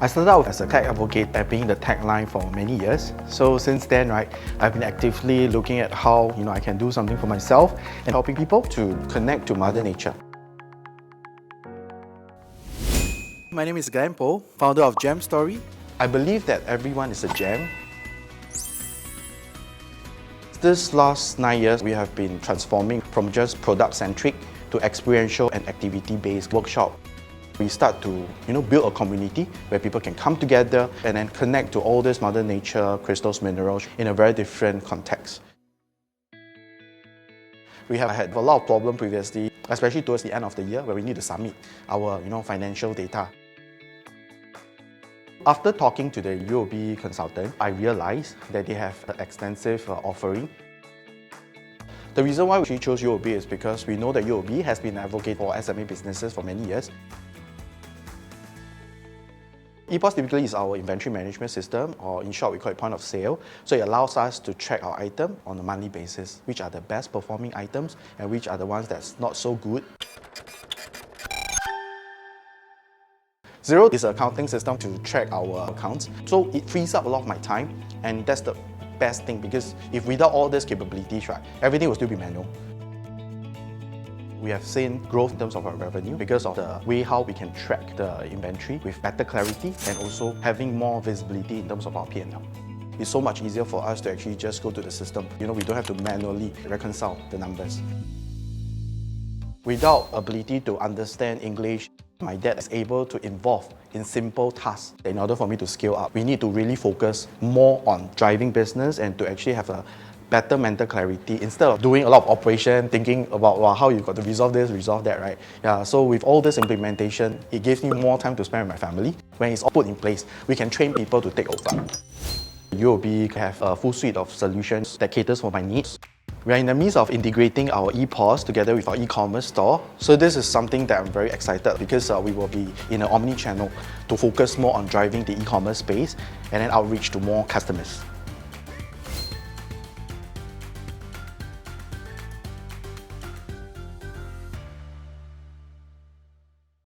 I started out as a tech advocate and being the tech line for many years. So since then, right, I've been actively looking at how I can do something for myself and helping people to connect to Mother Nature. My name is Glenn Ong, founder of Gemstory. I believe that everyone is a gem. This last 9 years, we have been transforming from just product-centric to experiential and activity-based workshop. We start to build a community where people can come together and then connect to all this Mother Nature, crystals, minerals in a very different context. We have had a lot of problems previously, especially towards the end of the year where we need to submit our financial data. After talking to the UOB consultant, I realized that they have an extensive offering. The reason why we chose UOB is because we know that UOB has been an advocate for SME businesses for many years. EPOS typically is our inventory management system, or in short we call it point of sale. So it allows us to track our item on a monthly basis, which are the best performing items and which are the ones that's not so good. Xero is an accounting system to track our accounts, so it frees up a lot of my time, and that's the best thing because if without all these capabilities, right, everything will still be manual. We have seen growth in terms of our revenue because of the way how we can track the inventory with better clarity and also having more visibility in terms of our P&L. It's so much easier for us to actually just go to the system. We don't have to manually reconcile the numbers. Without ability to understand English, my dad is able to involve in simple tasks. In order for me to scale up, we need to really focus more on driving business and to actually have a better mental clarity instead of doing a lot of operation, thinking about how you got to resolve this, resolve that, right? Yeah, so with all this implementation, it gives me more time to spend with my family. When it's all put in place, we can train people to take over. UOB have a full suite of solutions that caters for my needs. We are in the midst of integrating our EPOS together with our e-commerce store. So this is something that I'm very excited because we will be in an omni-channel to focus more on driving the e-commerce space and then outreach to more customers.